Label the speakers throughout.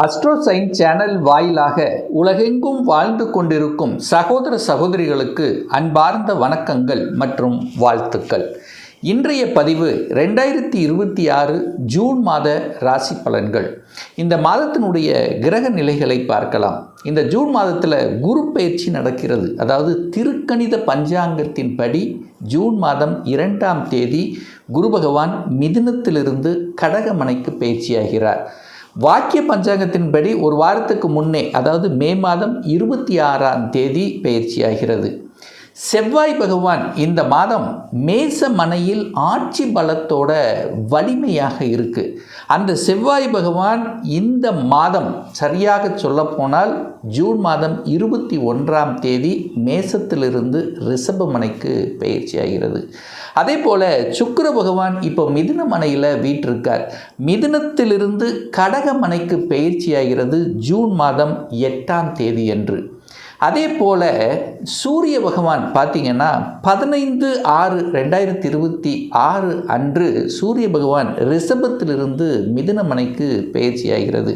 Speaker 1: அஸ்ட்ரோசைன் channel வாயிலாக உலகெங்கும் வாழ்ந்து கொண்டிருக்கும் சகோதர சகோதரிகளுக்கு அன்பார்ந்த வணக்கங்கள் மற்றும் வாழ்த்துக்கள். இன்றைய பதிவு 2026 ஜூன் மாத ராசி பலன்கள். இந்த மாதத்தினுடைய கிரக நிலைகளை பார்க்கலாம். இந்த ஜூன் மாதத்தில் குரு பயிற்சி நடக்கிறது. அதாவது திருக்கணித பஞ்சாங்கத்தின்படி ஜூன் மாதம் 2ஆம் தேதி குரு பகவான் மிதுனத்திலிருந்து கடகமனைக்கு பயிற்சியாகிறார். வாக்கிய பஞ்சாங்கத்தின்படி ஒரு வாரத்துக்கு முன்னே, அதாவது மே மாதம் 26ஆம் தேதி பயிற்சியாகிறது. செவ்வாய் பகவான் இந்த மாதம் மேச மனையில் ஆட்சி பலத்தோட வலிமையாக இருக்குது. அந்த செவ்வாய் பகவான் இந்த மாதம் சரியாக சொல்லப்போனால் ஜூன் மாதம் 21ஆம் தேதி மேசத்திலிருந்து ரிஷப மனைக்கு பயிற்சியாகிறது. அதே போல் சுக்கிர பகவான் இப்போ மிதுன மனையில் வீற்றிருக்கார். மிதுனத்திலிருந்து கடக மனைக்கு பயிற்சியாகிறது ஜூன் மாதம் 8ஆம் தேதி அன்று. அதே போல் சூரிய பகவான் பார்த்திங்கன்னா 15/6/2026 அன்று சூரிய பகவான் ரிஷபத்திலிருந்து மிதுன மனைக்கு பயிற்சியாகிறது.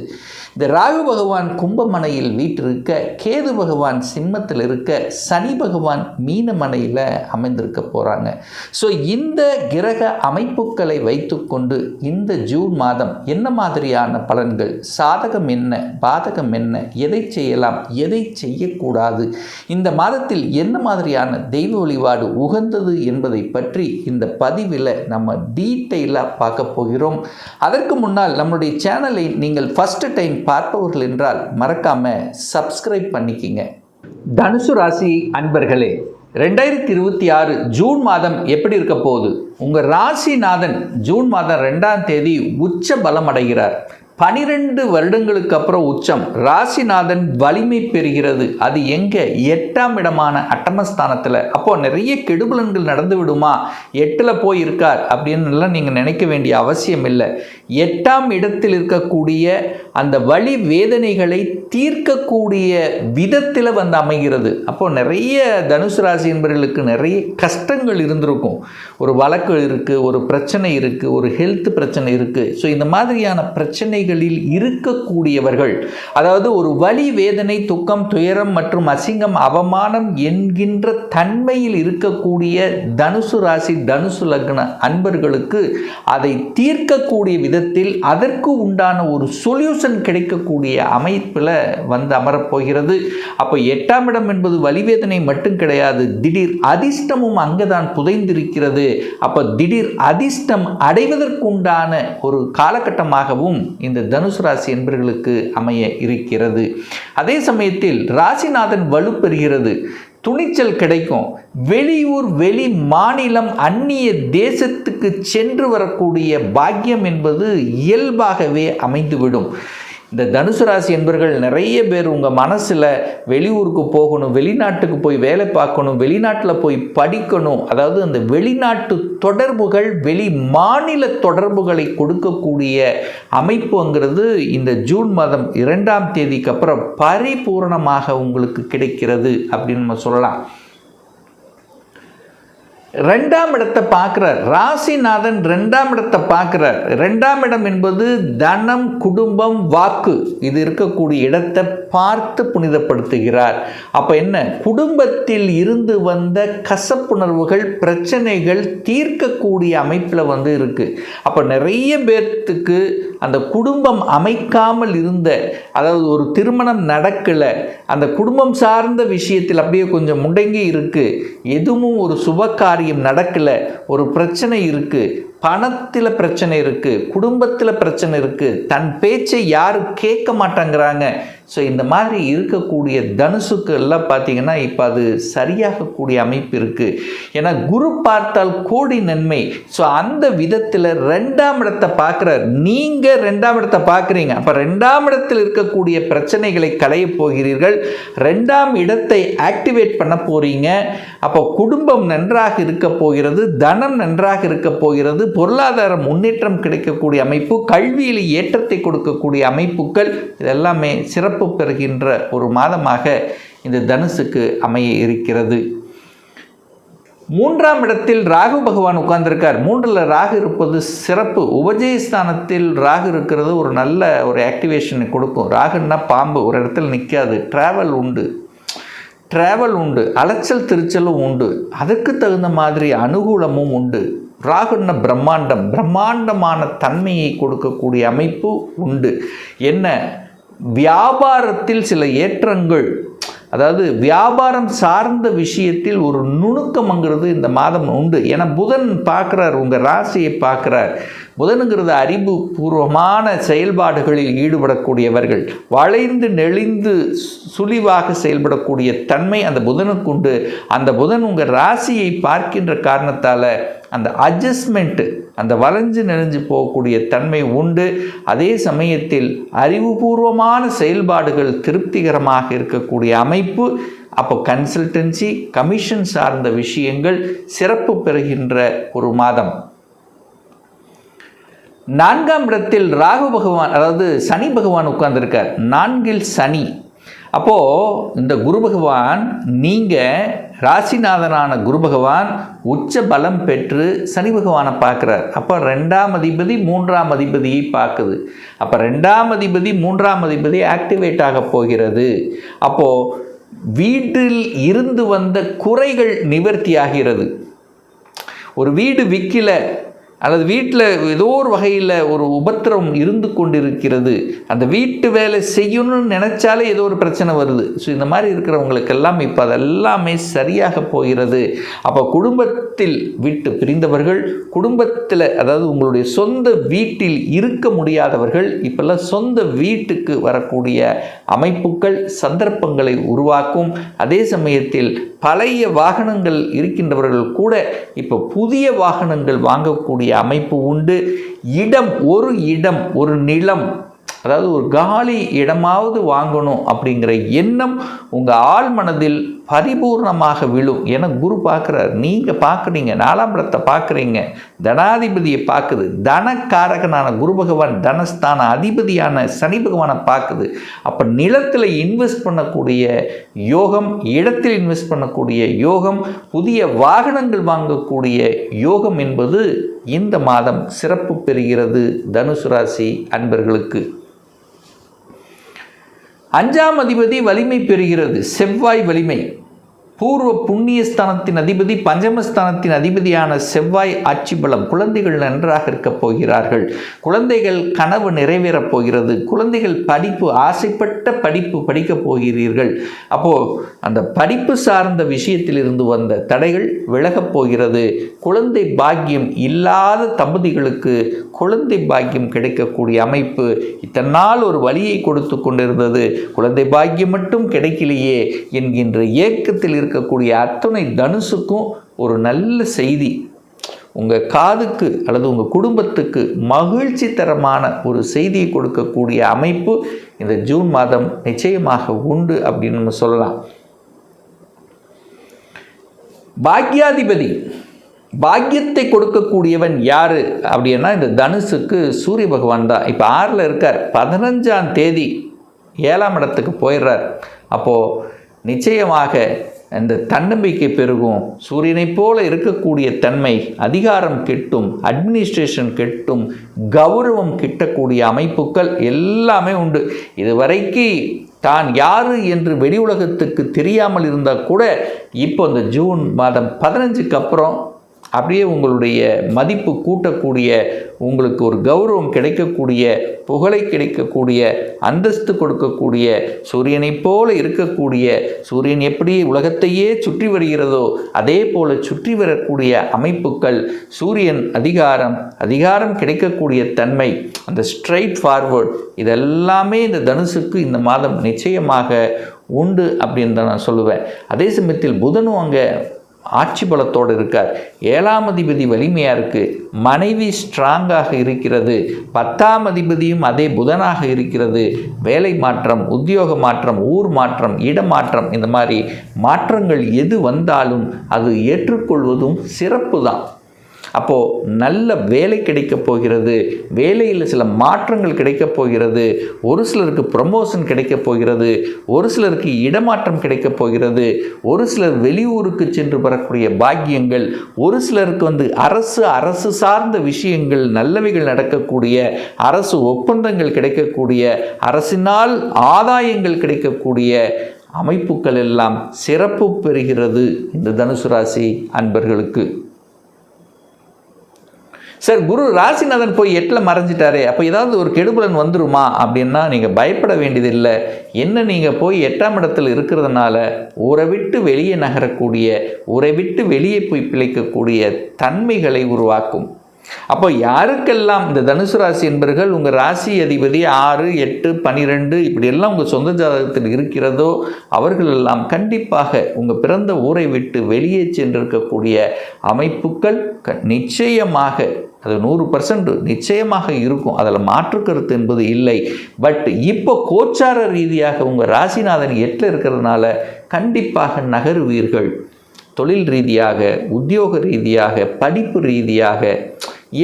Speaker 1: இந்த ராகு பகவான் கும்பமனையில் வீற்றிருக்க, கேது பகவான் சிம்மத்தில் இருக்க, சனி பகவான் மீனமனையில் அமைந்திருக்க போகிறாங்க. ஸோ இந்த கிரக அமைப்புகளை வைத்துக்கொண்டு இந்த ஜூன் மாதம் என்ன மாதிரியான பலன்கள், சாதகம் என்ன, பாதகம் என்ன, எதை செய்யலாம், எதை செய்யக்கூடாது, இந்த மாதத்தில் என்ன மாதிரியான தெய்வ வழிபாடு உகந்தது என்பதை பற்றி இந்த பதிவில் நம்ம டீட்டெயிலாக பார்க்க போகிறோம். அதற்கு முன்னால் நம்முடைய சேனலை நீங்கள் ஃபஸ்ட்டு டைம் பார்ப்பவர்கள் என்றால் மறக்காம சப்ஸ்கிரைப் பண்ணிக்கிங்க. தனுசு ராசி அன்பர்களே, 2026 ஜூன் மாதம் எப்படி இருக்க போகுது? உங்கள் ராசிநாதன் ஜூன் மாதம் 2ஆம் தேதி உச்ச பலம் அடைகிறார். 12 வருடங்களுக்கு அப்புறம் உச்சம். ராசிநாதன் வலிமை பெறுகிறது. அது எங்கே? 8ஆம் இடமான அட்டமஸ்தானத்தில். அப்போது நிறைய கெடுபலன்கள் நடந்து விடுமா, 8ல் போய் இருக்கார் அப்படின்னுலாம் நீங்கள் நினைக்க வேண்டிய அவசியம் இல்லை. 8ஆம் இடத்தில் இருக்கக்கூடிய அந்த வலி வேதனைகளை தீர்க்கக்கூடிய விதத்தில் வந்து அமைகிறது. அப்போது நிறைய தனுசு ராசி என்பவர்களுக்கு நிறைய கஷ்டங்கள் இருந்திருக்கும். ஒரு வழக்கு இருக்குது, ஒரு பிரச்சனை இருக்குது, ஒரு ஹெல்த் பிரச்சனை இருக்குது. ஸோ இந்த மாதிரியான பிரச்சனை இருக்கக்கூடியவர்கள், அதாவது ஒரு வலி வேதனை, துக்கம், துயரம் மற்றும் அசிங்கம், அவமானம் என்கின்ற தன்மையில் இருக்கக்கூடிய தனுசு ராசி தனுசு லக்ன அன்பர்களுக்கு அதை தீர்க்கக்கூடிய விதத்தில் அதற்கு உண்டான ஒரு சொல்யூஷன் கிடைக்கக்கூடிய அமைப்பில் வந்து அமரப்போகிறது. அப்போ 8ஆம் இடம் என்பது வலிவேதனை மட்டும் கிடையாது, திடீர் அதிர்ஷ்டமும் அங்கேதான் புதைந்திருக்கிறது. அப்போ திடீர் அதிர்ஷ்டம் அடைவதற்குண்டான ஒரு காலகட்டமாகவும் இந்த தனுசு ராசி என்பவர்களுக்கு அமைய இருக்கிறது. அதே சமயத்தில் ராசிநாதன் வலுப்பெறுகிறது. துணிச்சல் கிடைக்கும். வெளியூர், வெளி மாநிலம், அந்நிய தேசத்துக்கு சென்று வரக்கூடிய பாக்கியம் என்பது இயல்பாகவே அமைந்துவிடும். இந்த தனுசு ராசி என்பவர்கள் நிறைய பேர் உங்கள் மனசில் வெளியூருக்கு போகணும், வெளிநாட்டுக்கு போய் வேலை பார்க்கணும், வெளிநாட்டில் போய் படிக்கணும், அதாவது அந்த வெளிநாட்டு தொடர்புகள், வெளி மாநில தொடர்புகளை கொடுக்கக்கூடிய அமைப்புங்கிறது இந்த ஜூன் மாதம் 2ஆம் தேதிக்கு அப்புறம் பரிபூரணமாக உங்களுக்கு கிடைக்கிறது அப்படின்னு நம்ம சொல்லலாம். 2ஆம் இடத்தை பார்க்குறார் ராசிநாதன். 2ஆம் இடத்தை பார்க்குறார். 2ஆம் இடம் என்பது தனம், குடும்பம், வாக்கு, இது இருக்கக்கூடிய இடத்தை பார்த்து புனிதப்படுத்துகிறார். அப்போ என்ன? குடும்பத்தில் இருந்து வந்த கசப்புணர்வுகள், பிரச்சனைகள் தீர்க்கக்கூடிய அமைப்பில் வந்து இருக்குது. அப்போ நிறைய பேர்த்துக்கு அந்த குடும்பம் அமைக்காமல் இருந்த, அதாவது ஒரு திருமணம் நடக்கலை, அந்த குடும்பம் சார்ந்த விஷயத்தில் அப்படியே கொஞ்சம் முடங்கி இருக்குது, எதுவும் ஒரு சுபகாரியம் நடக்கலை, ஒரு பிரச்சனை இருக்குது, பணத்தில் பிரச்சனை இருக்குது, குடும்பத்தில் பிரச்சனை இருக்குது, தன் பேச்சை யாரும் கேட்க மாட்டேங்கிறாங்க. ஸோ இந்த மாதிரி இருக்கக்கூடிய தனுசுக்கு எல்லாம் பார்த்திங்கன்னா இப்போ அது சரியாகக்கூடிய அமைப்பு இருக்குது. ஏன்னா குரு பார்த்தால் கோடி நன்மை. ஸோ அந்த விதத்தில் 2ஆம் இடத்தை பார்க்குறார். நீங்கள் 2ஆம் இடத்தை பார்க்குறீங்க. அப்போ 2ஆம் இடத்தில் இருக்கக்கூடிய பிரச்சனைகளை களைய போகிறீர்கள். 2ஆம் இடத்தை ஆக்டிவேட் பண்ண போகிறீங்க. அப்போ குடும்பம் நன்றாக இருக்க போகிறது, தனம் நன்றாக இருக்க போகிறது, பொருளாதார முன்னேற்றம் கிடைக்கக்கூடிய அமைப்பு, கல்வியில் ஏற்றத்தை கொடுக்கக்கூடிய அமைப்புகள், இதெல்லாமே சிறப்பு பெறுகின்ற ஒரு மாதமாக இந்த தனுசுக்கு அமைய இருக்கிறது. மூன்றாம் இடத்தில் ராகு பகவான் உட்கார்ந்திருக்கார். 3ல் ராகு இருப்பது சிறப்பு. உபஜயஸ்தானத்தில் ராகு இருக்கிறது ஒரு நல்ல ஒரு ஆக்டிவேஷனை கொடுக்கும். ராகுன்னா பாம்பு, ஒரு இடத்துல நிற்காது. ட்ராவல் உண்டு, அலைச்சல் திருச்சலும் உண்டு, அதற்கு தகுந்த மாதிரி அனுகூலமும் உண்டு. ராகுன்னா பிரம்மாண்டமான தன்மையை கொடுக்கக்கூடிய அமைப்பு உண்டு. என்ன, வியாபாரத்தில் சில ஏற்றங்கள், அதாவது வியாபாரம் சார்ந்த விஷயத்தில் ஒரு நுணுக்கம்ங்கிறது இந்த மாதம் உண்டு. ஏன்னா புதன் பார்க்குறார், உங்கள் ராசியை பார்க்குறார். புதனுங்கிறது அறிவுபூர்வமான செயல்பாடுகளில் ஈடுபடக்கூடியவர்கள், வளைந்து நெளிந்து சுழிவாக செயல்படக்கூடிய தன்மை அந்த புதனுக்கு உண்டு. அந்த புதன் உங்கள் ராசியை பார்க்கின்ற காரணத்தால் அந்த அட்ஜஸ்ட்மெண்ட்டு, அந்த வளைஞ்சு நெளிஞ்சு போகக்கூடிய தன்மை உண்டு. அதே சமயத்தில் அறிவுபூர்வமான செயல்பாடுகள் திருப்திகரமாக இருக்கக்கூடிய அமைப்பு. அப்போ கன்சல்டன்சி, கமிஷன் சார்ந்த விஷயங்கள் சிறப்பு பெறுகின்ற ஒரு மாதம். 4ஆம் இடத்தில் ராகு பகவான், அதாவது சனி பகவான் உட்கார்ந்திருக்கார். 4ல் சனி. அப்போது இந்த குரு பகவான், நீங்கள் ராசிநாதனான குரு பகவான் உச்ச பலம் பெற்று சனி பகவானை பார்க்குறார். அப்போ 2ஆம் அதிபதி 3ஆம் அதிபதியை பார்க்குது. அப்போ 2ஆம் அதிபதி 3ஆம் அதிபதி ஆக்டிவேட் ஆக போகிறது. அப்போது வீட்டில் இருந்து வந்த குறைகள் நிவர்த்தி ஆகிறது. ஒரு வீடு விற்கல, அல்லது வீட்டில் ஏதோ ஒரு வகையில் ஒரு உபத்திரம் இருந்து கொண்டிருக்கிறது, அந்த வீட்டு வேலை செய்யணும்னு நினச்சாலே ஏதோ ஒரு பிரச்சனை வருது. ஸோ இந்த மாதிரி இருக்கிறவங்களுக்கெல்லாம் இப்போ அதெல்லாமே சரியாக போகிறது. அப்போ குடும்பத்தில் விட்டு பிரிந்தவர்கள், குடும்பத்தில் அதாவது உங்களுடைய சொந்த வீட்டில் இருக்க முடியாதவர்கள் இப்போல்லாம் சொந்த வீட்டுக்கு வரக்கூடிய அமைப்புகள் சந்தர்ப்பங்களை உருவாக்கும். அதே சமயத்தில் பழைய வாகனங்கள் இருக்கின்றவர்கள் கூட இப்போ புதிய வாகனங்கள் வாங்கக்கூடிய அமைப்பு உண்டு. ஒரு நிலம், அதாவது ஒரு காலி இடமாவது வாங்கணும் அப்படிங்கிற எண்ணம் உங்கள் ஆழ் மனதில் பரிபூர்ணமாக விழும். ஏன்னா குரு பார்க்குறார், நீங்கள் பார்க்குறீங்க, 4ஆம் இடத்தை பார்க்குறீங்க, தனாதிபதியை பார்க்குது. தனக்காரகனான குரு பகவான் தனஸ்தான அதிபதியான சனி பகவானை பார்க்குது. அப்போ நிலத்தில் இன்வெஸ்ட் பண்ணக்கூடிய யோகம், இடத்தில் இன்வெஸ்ட் பண்ணக்கூடிய யோகம், புதிய வாகனங்கள் வாங்கக்கூடிய யோகம் என்பது இந்த மாதம் சிறப்பு பெறுகிறது தனுசு ராசி அன்பர்களுக்கு. 5ஆம் அதிபதி வலிமை பெறுகிறது, செவ்வாய் வலிமை. பூர்வ புண்ணியஸ்தானத்தின் அதிபதி, பஞ்சமஸ்தானத்தின் அதிபதியான செவ்வாய் ஆட்சி பலம். குழந்தைகள் நன்றாக இருக்கப் போகிறார்கள். குழந்தைகள் கனவு நிறைவேறப் போகிறது. குழந்தைகள் படிப்பு, ஆசைப்பட்ட படிப்பு படிக்கப் போகிறீர்கள். அப்போது அந்த படிப்பு சார்ந்த விஷயத்தில் இருந்து வந்த தடைகள் விலகப் போகிறது. குழந்தை பாக்கியம் இல்லாத தம்பதிகளுக்கு குழந்தை பாக்கியம் கிடைக்கக்கூடிய அமைப்பு. இத்தனை நாள் ஒரு வழியை கொடுத்து கொண்டிருந்தது, குழந்தை பாக்கியம் மட்டும் கிடைக்கலையே என்கின்ற ஏக்கத்தில் இருக்கக்கூடிய அத்தனை தனுசுக்கும் ஒரு நல்ல செய்தி உங்கள் காதுக்கு அல்லது உங்கள் குடும்பத்துக்கு மகிழ்ச்சி தரமான ஒரு செய்தியை கொடுக்கக்கூடிய அமைப்பு இந்த ஜூன் மாதம் நிச்சயமாக உண்டு அப்படின்னு நம்ம சொல்லலாம். பாக்யாதிபதி, பாக்கியத்தை கொடுக்கக்கூடியவன் யார் அப்படின்னா இந்த தனுசுக்கு சூரிய பகவான் தான். இப்போ 6ல் இருக்கார். 15ஆம் தேதி 7ஆம் இடத்துக்கு போயிடுறார். அப்போது நிச்சயமாக இந்த தன்னம்பிக்கை பெருகும். சூரியனைப் போல இருக்கக்கூடிய தன்மை, அதிகாரம் கிட்டும், அட்மினிஸ்ட்ரேஷன் கிட்டும், கௌரவம் கிட்டக்கூடிய அமைப்புகள் எல்லாமே உண்டு. இதுவரைக்கு தான் யார் என்று வெளி உலகத்துக்கு தெரியாமல் இருந்தால் கூட இப்போ இந்த ஜூன் மாதம் 15க்கு அப்புறம் அப்படியே உங்களுடைய மதிப்பு கூட்டக்கூடிய, உங்களுக்கு ஒரு கௌரவம் கிடைக்கக்கூடிய, புகழை கிடைக்கக்கூடிய, அந்தஸ்து கொடுக்கக்கூடிய, சூரியனைப் போல இருக்கக்கூடிய, சூரியன் எப்படி உலகத்தையே சுற்றி வருகிறதோ அதே போல சுற்றி வரக்கூடிய அமைப்புகள், சூரியன் அதிகாரம் கிடைக்கக்கூடிய தன்மை, அந்த ஸ்ட்ரைட் ஃபார்வர்ட், இதெல்லாமே இந்த தனுசுக்கு இந்த மாதம் நிச்சயமாக உண்டு அப்படின்னு தான் நான் சொல்லுவேன். அதே சமயத்தில் புதனும் அங்கே ஆட்சி பலத்தோடு இருக்கார். 7ஆம் அதிபதி வலிமையாக இருக்குது, மனைவி ஸ்ட்ராங்காக இருக்கிறது, 10ஆம் அதிபதியும் அதே புதனாக இருக்கிறது. வேலை மாற்றம், உத்தியோக மாற்றம், ஊர் மாற்றம், இடமாற்றம், இந்த மாதிரி மாற்றங்கள் எது வந்தாலும் அது ஏற்றுக்கொள்வதும் சிறப்பு தான். அப்போது நல்ல வேலை கிடைக்கப் போகிறது, வேலையில் சில மாற்றங்கள் கிடைக்கப் போகிறது, ஒரு சிலருக்கு ப்ரமோஷன் கிடைக்கப் போகிறது, ஒரு சிலருக்கு இடமாற்றம் கிடைக்கப் போகிறது, ஒரு சிலர் வெளியூருக்கு சென்று வரக்கூடிய பாக்கியங்கள், ஒரு சிலருக்கு அரசு சார்ந்த விஷயங்கள் நல்லவைகள் நடக்கக்கூடிய, அரசு ஒப்பந்தங்கள் கிடைக்கக்கூடிய, அரசினால் ஆதாயங்கள் கிடைக்கக்கூடிய அமைப்புகள் எல்லாம் சிறப்பு பெறுகிறது இந்த தனுசு ராசி அன்பர்களுக்கு. சார், குரு ராசிநாதன் போய் 8ல் மறைஞ்சிட்டாரே, அப்போ ஏதாவது ஒரு கெடுபலன் வந்துருமா அப்படின்னா நீங்கள் பயப்பட வேண்டியதில்லை. என்ன, நீங்கள் போய் 8ஆம் இடத்தில் இருக்கிறதுனால ஊரை விட்டு வெளியே நகரக்கூடிய, ஊரை விட்டு வெளியே போய் பிழைக்கக்கூடிய தன்மைகளை உருவாக்கும். அப்போ யாருக்கெல்லாம் இந்த தனுசு ராசி என்பர்கள் உங்கள் ராசி அதிபதி 6, 8, 12 இப்படியெல்லாம் உங்கள் சொந்த ஜாதகத்தில் இருக்கிறதோ அவர்களெல்லாம் கண்டிப்பாக உங்கள் பிறந்த ஊரை விட்டு வெளியே சென்றிருக்கக்கூடிய அமைப்புகள் நிச்சயமாக, அது 100% நிச்சயமாக இருக்கும். அதில் மாற்று கருத்து என்பது இல்லை. பட் இப்போ கோச்சார ரீதியாக உங்கள் ராசிநாதன் 8ல் இருக்கிறதுனால கண்டிப்பாக நகருவீர்கள். தொழில் ரீதியாக, உத்தியோக ரீதியாக, படிப்பு ரீதியாக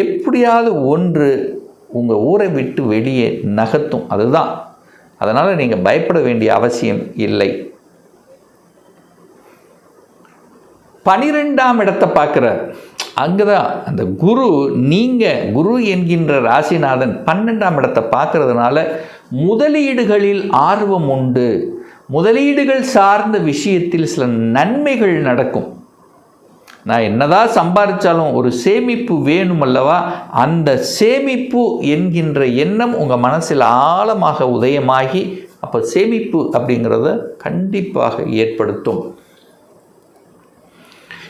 Speaker 1: எப்படியாவது ஒன்று உங்கள் ஊரை விட்டு வெளியே நகர்த்தும். அதுதான். அதனால் நீங்கள் பயப்பட வேண்டிய அவசியம் இல்லை. 12ஆம் இடத்தை பார்க்குறார். அங்கே தான் அந்த குரு, நீங்கள் குரு என்கின்ற ராசிநாதன் 12ஆம் இடத்தை பார்க்கறதுனால முதலீடுகளில் ஆர்வம் உண்டு. முதலீடுகள் சார்ந்த விஷயத்தில் சில நன்மைகள் நடக்கும். நான் என்னதான் சம்பாதிச்சாலும் ஒரு சேமிப்பு வேணும் அல்லவா? அந்த சேமிப்பு என்கின்ற எண்ணம் உங்கள் மனசில் ஆழமாக உதயமாகி அப்போ சேமிப்பு அப்படிங்கிறத கண்டிப்பாக ஏற்படுத்தும்.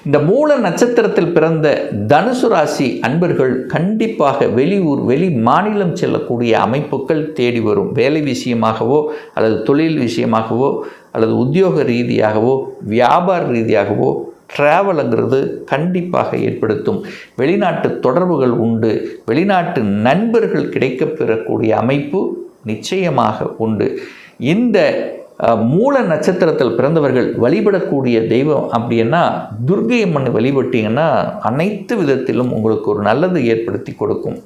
Speaker 1: இந்த மூல நட்சத்திரத்தில் பிறந்த தனுசு ராசி அன்பர்கள் கண்டிப்பாக வெளியூர், வெளி மாநிலம் செல்லக்கூடிய அமைப்புகள் தேடி வரும். வேலை விஷயமாகவோ அல்லது தொழில் விஷயமாகவோ அல்லது உத்தியோக ரீதியாகவோ வியாபார ரீதியாகவோ ட்ராவலுங்கிறது கண்டிப்பாக ஏற்படுத்தும். வெளிநாட்டு தொடர்புகள் உண்டு. வெளிநாட்டு நண்பர்கள் கிடைக்கப் பெறக்கூடிய அமைப்பு நிச்சயமாக உண்டு. இந்த மூல நட்சத்திரத்தில் பிறந்தவர்கள் வழிபடக்கூடிய தெய்வம் அப்படின்னா துர்க்கை அம்மன் வழிபட்டீங்கன்னா அனைத்து விதத்திலும் உங்களுக்கு ஒரு நல்லது ஏற்படுத்தி கொடுக்கும்.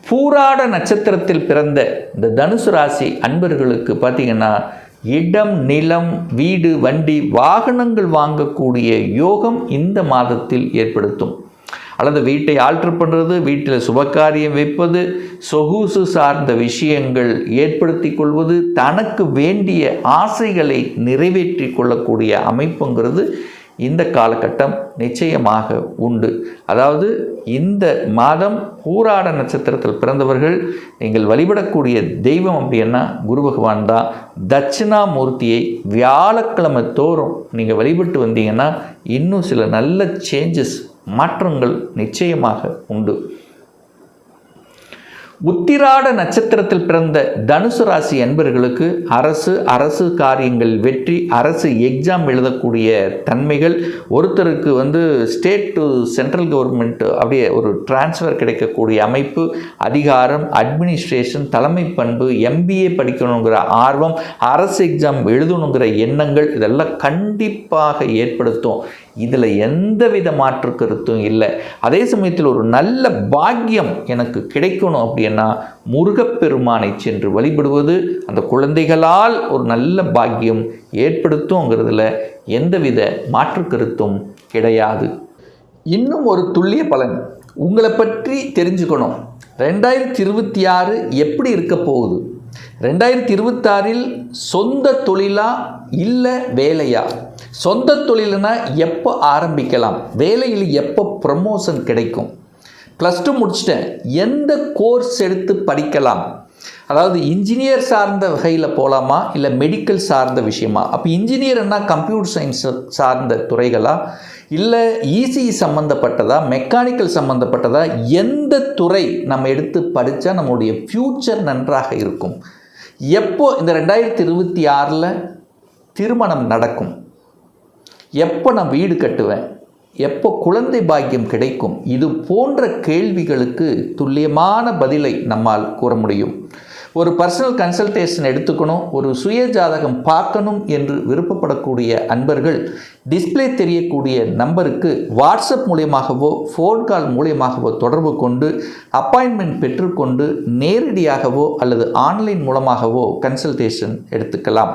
Speaker 1: பூராட நட்சத்திரத்தில் பிறந்த இந்த தனுசு ராசி அன்பர்களுக்கு பார்த்தீங்கன்னா இடம், நிலம், வீடு, வண்டி, வாகனங்கள் வாங்கக்கூடிய யோகம் இந்த மாதத்தில் ஏற்படுத்தும். அல்லது வீட்டை ஆல்டர் பண்ணுறது, வீட்டில் சுபகாரியம் வைப்பது, சொகுசு சார்ந்த விஷயங்கள் ஏற்படுத்தி கொள்வது, தனக்கு வேண்டிய ஆசைகளை நிறைவேற்றி கொள்ளக்கூடிய அமைப்புங்கிறது இந்த காலகட்டம் நிச்சயமாக உண்டு. அதாவது இந்த மாதம் பூராட நட்சத்திரத்தில் பிறந்தவர்கள் நீங்கள் வழிபடக்கூடிய தெய்வம் அப்படின்னா குரு பகவான் தான். தட்சிணாமூர்த்தியை வியாழக்கிழமை தோறும் நீங்கள் வழிபட்டு வந்தீங்கன்னா இன்னும் சில நல்ல சேஞ்சஸ், மாற்றங்கள் நிச்சயமாக உண்டு. உத்திராட நட்சத்திரத்தில் பிறந்த தனுசு ராசி அன்பர்களுக்கு அரசு காரியங்கள் வெற்றி, அரசு எக்ஸாம் எழுதக்கூடிய தன்மைகள், ஒருத்தருக்கு ஸ்டேட் டு சென்ட்ரல் கவர்மெண்ட் அப்படியே ஒரு டிரான்ஸ்ஃபர் கிடைக்கக்கூடிய அமைப்பு, அதிகாரம், அட்மினிஸ்ட்ரேஷன், தலைமை பண்பு, MBA படிக்கணுங்கிற ஆர்வம், அரசு எக்ஸாம் எழுதணுங்கிற எண்ணங்கள் இதெல்லாம் கண்டிப்பாக ஏற்படுத்தும். இதில் எந்தவித மாற்று கருத்தும் இல்லை. அதே சமயத்தில் ஒரு நல்ல பாக்கியம் எனக்கு கிடைக்கணும் அப்படின்னா முருகப்பெருமானை சென்று வழிபடுவது அந்த குழந்தைகளால் ஒரு நல்ல பாக்கியம் ஏற்படுத்துங்கிறதுல எந்தவித மாற்று கருத்தும் கிடையாது. இன்னும் ஒரு துல்லிய பலன் உங்களை பற்றி தெரிஞ்சுக்கணும். 2026 எப்படி இருக்க போகுது? 2026இல் சொந்த தொழிலா இல்லை வேலையா? சொந்த தொழில்னா எப்போ ஆரம்பிக்கலாம்? வேலையில் எப்போ ப்ரமோஷன் கிடைக்கும்? +2 முடிச்சிட்டேன், எந்த கோர்ஸ் எடுத்து படிக்கலாம்? அதாவது இன்ஜினியர் சார்ந்த வகையில் போகலாமா இல்லை மெடிக்கல் சார்ந்த விஷயமா? அப்போ இன்ஜினியர்னா கம்ப்யூட்டர் சயின்ஸ் சார்ந்த துறைகளா இல்லை ECE சம்மந்தப்பட்டதா, மெக்கானிக்கல் சம்மந்தப்பட்டதா? எந்த துறை நம்ம எடுத்து படித்தா நம்மளுடைய ஃப்யூச்சர் நன்றாக இருக்கும்? எப்போ இந்த 2026இல் திருமணம் நடக்கும்? எப்போ நான் வீடு கட்டுவேன்? எப்போ குழந்தை பாக்கியம் கிடைக்கும்? இது போன்ற கேள்விகளுக்கு துல்லியமான பதிலை நம்மால் கூற முடியும். ஒரு பர்சனல் கன்சல்டேஷன் எடுத்துக்கணும், ஒரு சுய ஜாதகம் பார்க்கணும் என்று விருப்பப்படக்கூடிய அன்பர்கள் டிஸ்பிளே தெரியக்கூடிய நம்பருக்கு வாட்ஸ்அப் மூலியமாகவோ ஃபோன் கால் மூலியமாகவோ தொடர்பு கொண்டு அப்பாயின்மெண்ட் பெற்றுக்கொண்டு நேரடியாகவோ அல்லது ஆன்லைன் மூலமாகவோ கன்சல்டேஷன் எடுத்துக்கலாம்.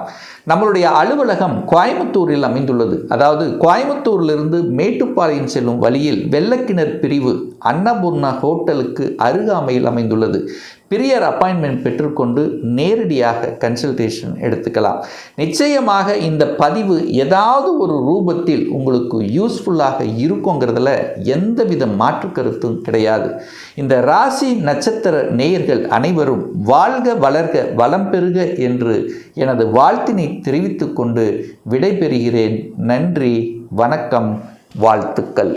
Speaker 1: நம்மளுடைய அலுவலகம் கோயம்புத்தூரில் அமைந்துள்ளது. அதாவது கோயம்புத்தூரிலிருந்து மேட்டுப்பாளையம் செல்லும் வழியில் வெள்ளக்கிணர் பிரிவு அன்னபூர்ணா ஹோட்டலுக்கு அருகாமையில் அமைந்துள்ளது. பிரியர் அப்பாயின்மெண்ட் பெற்றுக்கொண்டு நேரடியாக கன்சல்டேஷன் எடுத்துக்கலாம். நிச்சயமாக இந்த பதிவு ஏதாவது ஒரு ரூபத்தில் உங்களுக்கு யூஸ்ஃபுல்லாக இருக்குங்கிறதுல எந்தவித மாற்று கருத்தும் கிடையாது. இந்த ராசி நட்சத்திர நேயர்கள் அனைவரும் வாழ்க வளர்க வளம் பெறுக என்று எனது வாழ்த்தினை தெரிவித்துக் கொண்டு விடைபெறுகிறேன். நன்றி, வணக்கம், வாழ்த்துக்கள்.